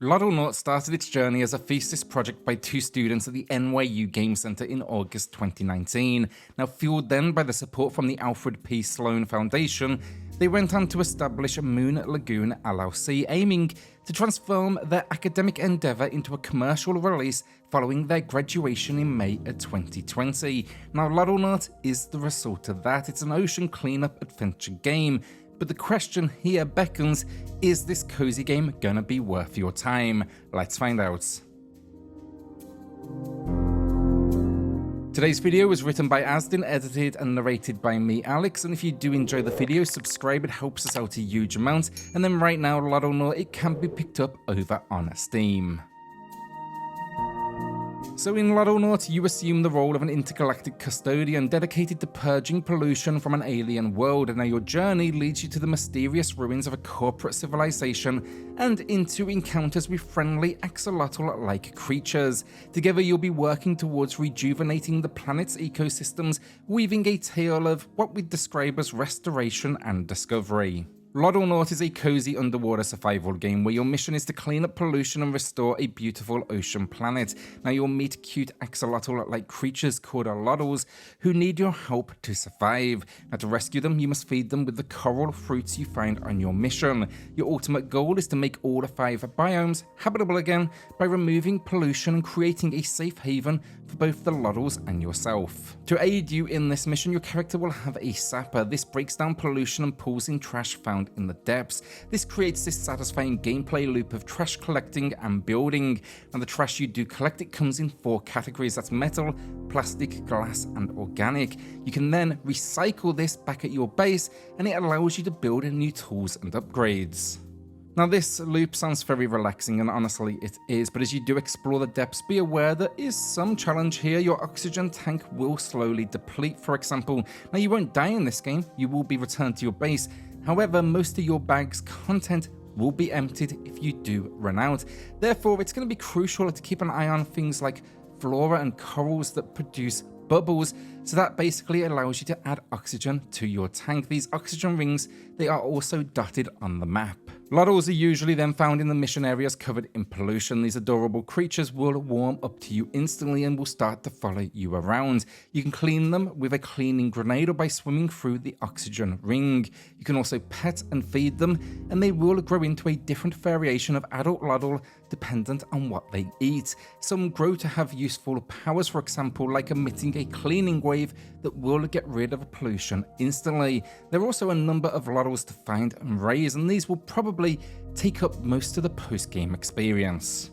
Loddlenaut started its journey as a thesis project by two students at the NYU Game Center in August 2019. Now, fueled then by the support from the Alfred P. Sloan Foundation, they went on to establish Moon Lagoon LLC, aiming to transform their academic endeavor into a commercial release following their graduation in May of 2020. Now, Loddlenaut is the result of that. It's an ocean cleanup adventure game. But the question here beckons, is this cozy game gonna be worth your time? Let's find out. Today's video was written by Asdin, edited and narrated by me, Alex, and if you do enjoy the video, subscribe, it helps us out a huge amount. And then right now, Loddlenaut, it can be picked up over on Steam. So in Loddlenaut, you assume the role of an intergalactic custodian dedicated to purging pollution from an alien world, and now your journey leads you to the mysterious ruins of a corporate civilization and into encounters with friendly axolotl-like creatures. Together you'll be working towards rejuvenating the planet's ecosystems, weaving a tale of what we'd describe as restoration and discovery. Loddlenaut is a cozy underwater survival game where your mission is to clean up pollution and restore a beautiful ocean planet. Now you'll meet cute axolotl-like creatures called Loddles who need your help to survive. Now to rescue them, you must feed them with the coral fruits you find on your mission. Your ultimate goal is to make all the 5 biomes habitable again by removing pollution and creating a safe haven for both the Loddles and yourself. To aid you in this mission, your character will have a sapper. This breaks down pollution and pulls in trash found in the depths. This creates this satisfying gameplay loop of trash collecting and building. And the trash you do collect, it comes in 4 categories. That's metal, plastic, glass and organic. You can then recycle this back at your base and it allows you to build new tools and upgrades. Now this loop sounds very relaxing, and honestly it is, but as you do explore the depths, be aware there is some challenge here. Your oxygen tank will slowly deplete, for example. Now you won't die in this game, you will be returned to your base. However, most of your bag's content will be emptied if you do run out. Therefore, it's going to be crucial to keep an eye on things like flora and corals that produce bubbles, so that basically allows you to add oxygen to your tank. These oxygen rings, they are also dotted on the map. Loddles are usually then found in the mission areas covered in pollution. These adorable creatures will warm up to you instantly and will start to follow you around. You can clean them with a cleaning grenade or by swimming through the oxygen ring. You can also pet and feed them, and they will grow into a different variation of adult Loddle dependent on what they eat. Some grow to have useful powers, for example, like emitting a cleaning wave that will get rid of pollution instantly. There are also a number of Loddles to find and raise, and these will probably take up most of the post-game experience.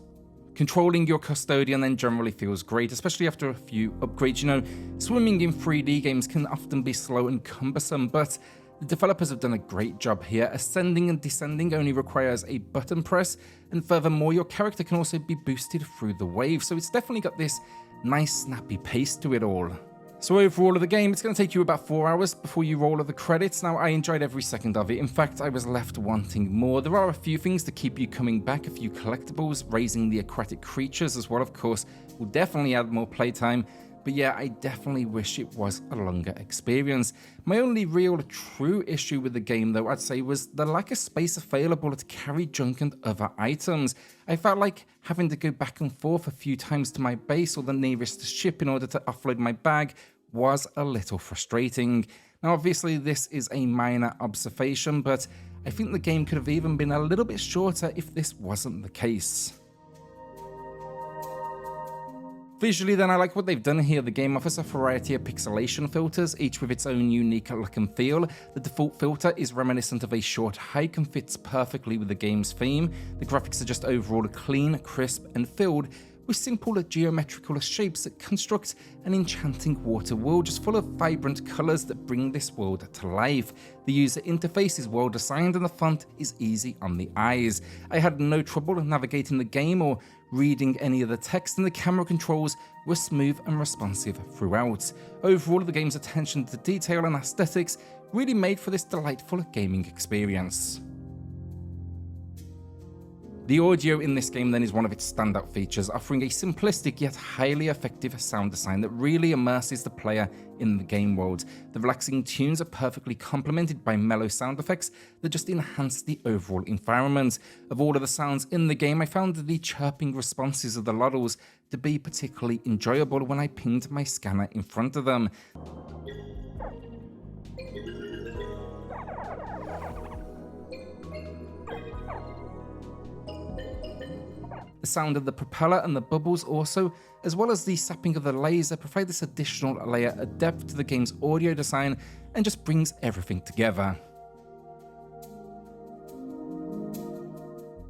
Controlling your custodian then generally feels great, especially after a few upgrades. You know, swimming in 3D games can often be slow and cumbersome, but the developers have done a great job here. Ascending and descending only requires a button press, and furthermore, your character can also be boosted through the wave, so it's definitely got this nice snappy pace to it all. So overall of the game, it's going to take you about 4 hours before you roll the credits. Now, I enjoyed every second of it. In fact, I was left wanting more. There are a few things to keep you coming back, a few collectibles, raising the aquatic creatures as well, of course, will definitely add more playtime. But yeah, I definitely wish it was a longer experience. My only real true issue with the game, though, I'd say was the lack of space available to carry junk and other items. I felt like having to go back and forth a few times to my base or the nearest ship in order to offload my bag was a little frustrating. Now obviously this is a minor observation, but I think the game could have even been a little bit shorter if this wasn't the case. Visually then, I like what they've done here. The game offers a variety of pixelation filters, each with its own unique look and feel. The default filter is reminiscent of a short hike and fits perfectly with the game's theme. The graphics are just overall clean, crisp and filled with simple geometrical shapes that construct an enchanting water world just full of vibrant colours that bring this world to life. The user interface is well designed and the font is easy on the eyes. I had no trouble navigating the game or reading any of the text, and the camera controls were smooth and responsive throughout. Overall, the game's attention to detail and aesthetics really made for this delightful gaming experience. The audio in this game then is one of its standout features, offering a simplistic yet highly effective sound design that really immerses the player in the game world. The relaxing tunes are perfectly complemented by mellow sound effects that just enhance the overall environment. Of all of the sounds in the game, I found the chirping responses of the Loddles to be particularly enjoyable when I pinged my scanner in front of them. The sound of the propeller and the bubbles also, as well as the sapping of the laser, provide this additional layer of depth to the game's audio design and just brings everything together.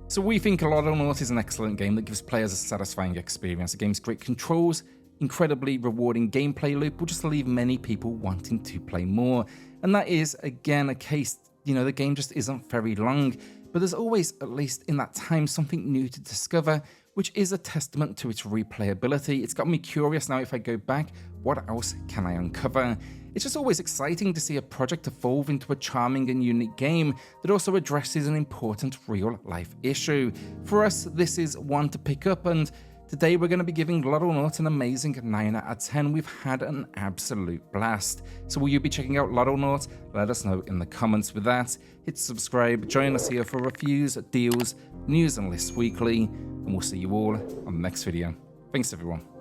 So we think Loddlenaut is an excellent game that gives players a satisfying experience. The game's great controls, incredibly rewarding gameplay loop will just leave many people wanting to play more. And that is, again, a case, the game just isn't very long, but there's always, at least in that time, something new to discover, which is a testament to its replayability. It's got me curious now. If I go back, what else can I uncover? It's just always exciting to see a project evolve into a charming and unique game that also addresses an important real-life issue. For us, this is one to pick up, and today we're going to be giving Loddlenaut an amazing 9 out of 10. We've had an absolute blast. So will you be checking out Loddlenaut? Let us know in the comments. With that, hit subscribe, join us here for reviews, deals, news and lists weekly, and we'll see you all on the next video. Thanks everyone.